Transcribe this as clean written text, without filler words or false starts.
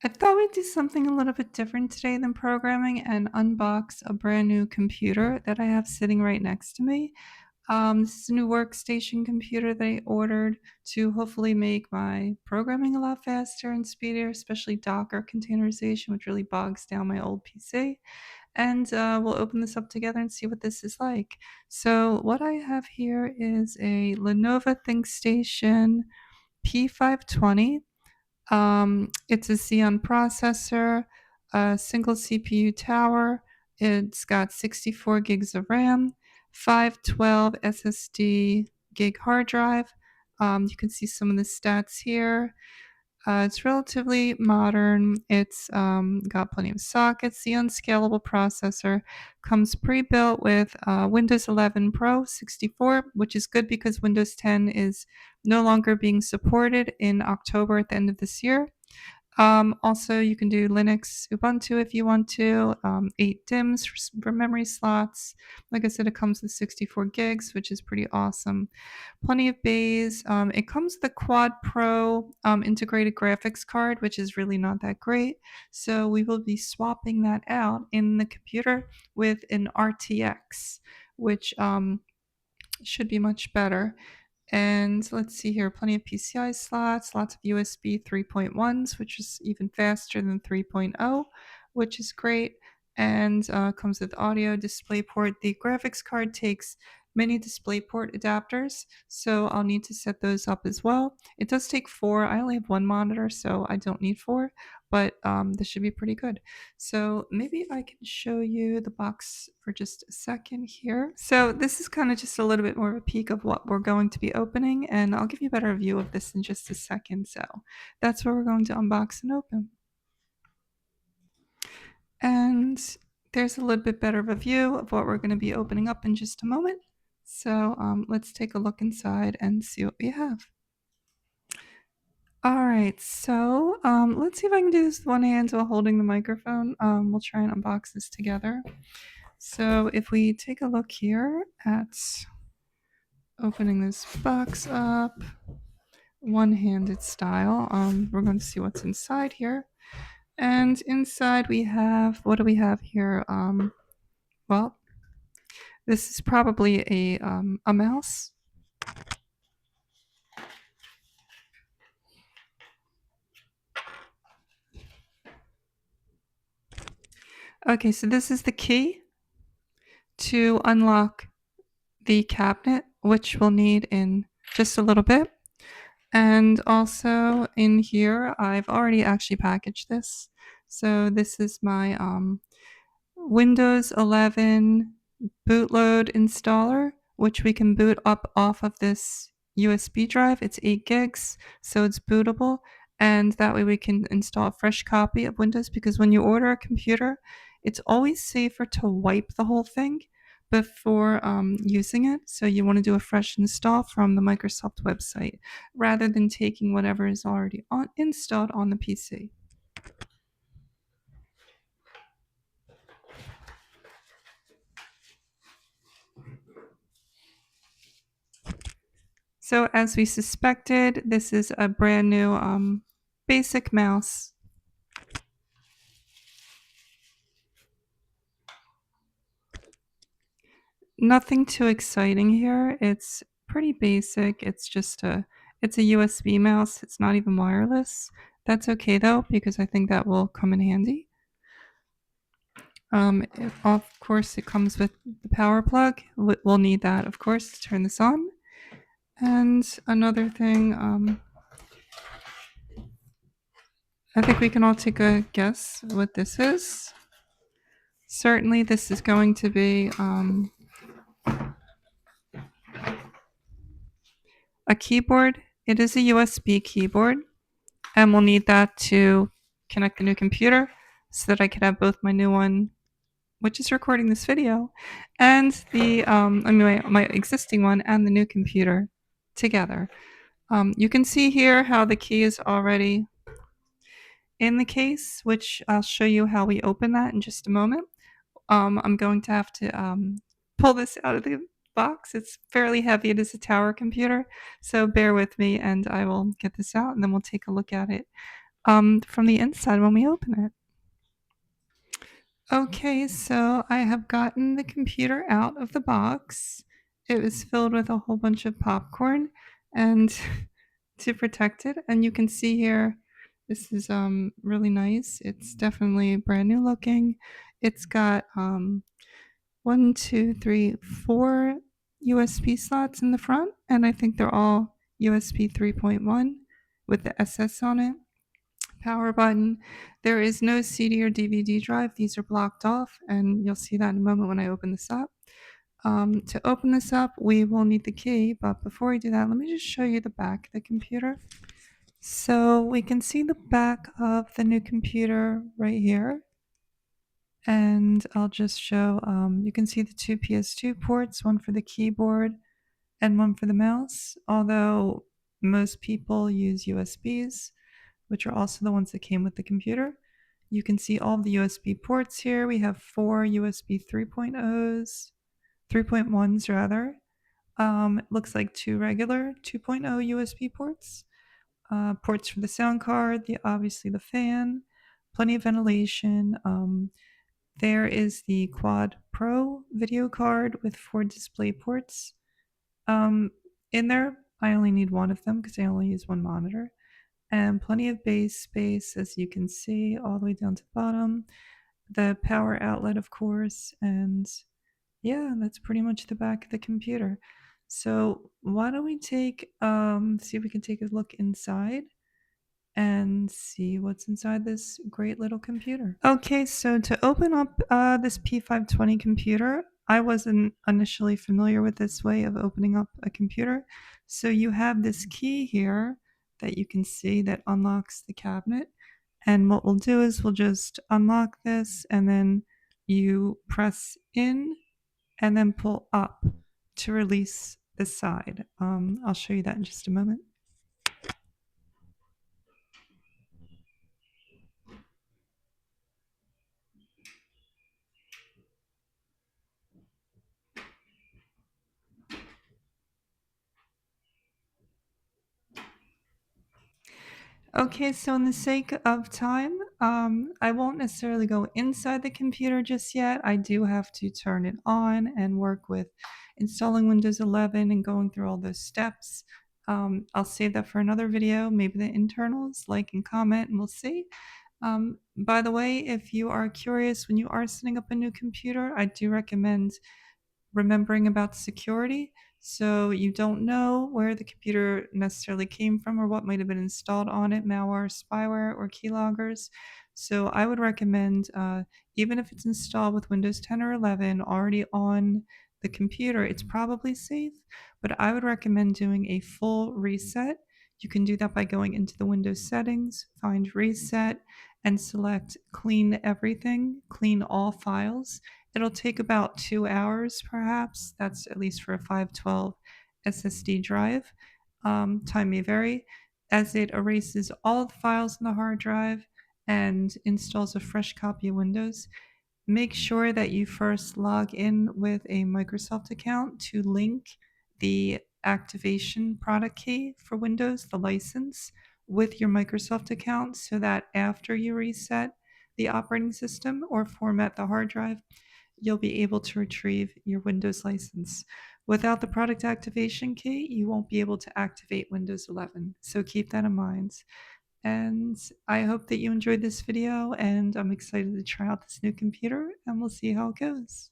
I thought we'd do something a little bit different today than programming and unbox a brand new computer that I have sitting right next to me. This is a new workstation computer that I ordered to hopefully make my programming a lot faster and speedier, especially Docker containerization, which really bogs down my old PC. And we'll open this up together and see what this is like. So, what I have here is a Lenovo Thinkstation P520. It's a Xeon processor, a single CPU tower. It's got 64 gigs of RAM, 512 SSD gig hard drive. You can see some of the stats here. It's relatively modern. It's got plenty of sockets. The unscalable processor comes pre-built with Windows 11 Pro 64, which is good because Windows 10 is no longer being supported in October at the end of this year. Also, you can do Linux Ubuntu if you want to. 8 DIMMs for memory slots. Like I said, it comes with 64 gigs, which is pretty awesome. Plenty of bays. It comes with a Quadpro integrated graphics card, which is really not that great. So we will be swapping that out in the computer with an RTX, which should be much better. And let's see here, plenty of PCI slots, lots of USB 3.1s, which is even faster than 3.0, which is great. And comes with audio, DisplayPort. The graphics card takes many DisplayPort adapters, so I'll need to set those up as well. It does take four. I only have one monitor, so I don't need four, but this should be pretty good. So maybe I can show you the box for just a second here. So this is kind of just a little bit more of a peek of what we're going to be opening, and I'll give you a better view of this in just a second. So that's what we're going to unbox and open. And there's a little bit better of a view of what we're going to be opening up in just a moment. So let's take a look inside and see what we have. All right, so let's see if I can do this with one hand while holding the microphone. We'll try and unbox this together. So if we take a look here at opening this box up, one-handed style, we're going to see what's inside here. And inside we have, what do we have here? Well, this is probably a mouse. Okay, so this is the key to unlock the cabinet, which we'll need in just a little bit. And also in here, I've already actually packaged this. So this is my Windows 11 bootload installer, which we can boot up off of this USB drive. It's 8 gigs, so it's bootable. And that way we can install a fresh copy of Windows, because when you order a computer, it's always safer to wipe the whole thing before using it. So you want to do a fresh install from the Microsoft website rather than taking whatever is already installed on the PC. So as we suspected, this is a brand new basic mouse. Nothing too exciting here. It's pretty basic. It's a USB mouse. It's not even wireless. That's okay though, because I think that will come in handy. Of course, it comes with the power plug. We'll need that, of course, to turn this on. And another thing, I think we can all take a guess what this is. Certainly, this is going to be a keyboard. It is a USB keyboard, and we'll need that to connect the new computer so that I can have both my new one, which is recording this video, and the my existing one and the new computer together. You can see here how the key is already in the case, which I'll show you how we open that in just a moment. I'm going to have to pull this out of the box. It's fairly heavy. It is a tower computer, so bear with me and I will get this out and then we'll take a look at it from the inside when we open it. Okay, so I have gotten the computer out of the box. It was filled with a whole bunch of popcorn and to protect it. And you can see here, this is really nice. It's definitely brand new looking. It's got one, two, three, four USB slots in the front, and I think they're all USB 3.1 with the SS on it. Power button. There is no CD or DVD drive. These are blocked off, and you'll see that in a moment when I open this up. To open this up, we will need the key, but before we do that, let me just show you the back of the computer. So we can see the back of the new computer right here. And I'll just show, you can see the two PS2 ports, one for the keyboard and one for the mouse, although most people use USBs, which are also the ones that came with the computer. You can see all the USB ports here. We have four USB 3.0s, 3.1s rather. It looks like two regular 2.0 USB ports. Ports for the sound card, obviously the fan, plenty of ventilation. There is the Quadpro video card with four display ports. Um, in there, I only need one of them because I only use one monitor. And plenty of base space, as you can see, all the way down to the bottom. The power outlet, of course, and yeah, that's pretty much the back of the computer. So why don't we see if we can take a look inside and see what's inside this great little computer. Okay, so to open up this P520 computer, I wasn't initially familiar with this way of opening up a computer. So you have this key here that you can see that unlocks the cabinet. And what we'll do is we'll just unlock this and then you press in and then pull up to release the side. I'll show you that in just a moment. Okay, so in the sake of time, I won't necessarily go inside the computer just yet. I do have to turn it on and work with installing Windows 11 and going through all those steps. I'll save that for another video, maybe the internals, like and comment, and we'll see. By the way, if you are curious when you are setting up a new computer, I do recommend remembering about security. So you don't know where the computer necessarily came from or what might have been installed on it, malware, spyware, or keyloggers. So I would recommend, even if it's installed with Windows 10 or 11 already on the computer, it's probably safe, but I would recommend doing a full reset. You can do that by going into the Windows settings, find reset, and select clean everything, clean all files. It'll take about 2 hours, perhaps. That's at least for a 512 SSD drive. Time may vary as it erases all of the files in the hard drive and installs a fresh copy of Windows. Make sure that you first log in with a Microsoft account to link the activation product key for Windows, the license, with your Microsoft account so that after you reset the operating system or format the hard drive, you'll be able to retrieve your Windows license. Without the product activation key, you won't be able to activate Windows 11. So keep that in mind. And I hope that you enjoyed this video, and I'm excited to try out this new computer, and we'll see how it goes.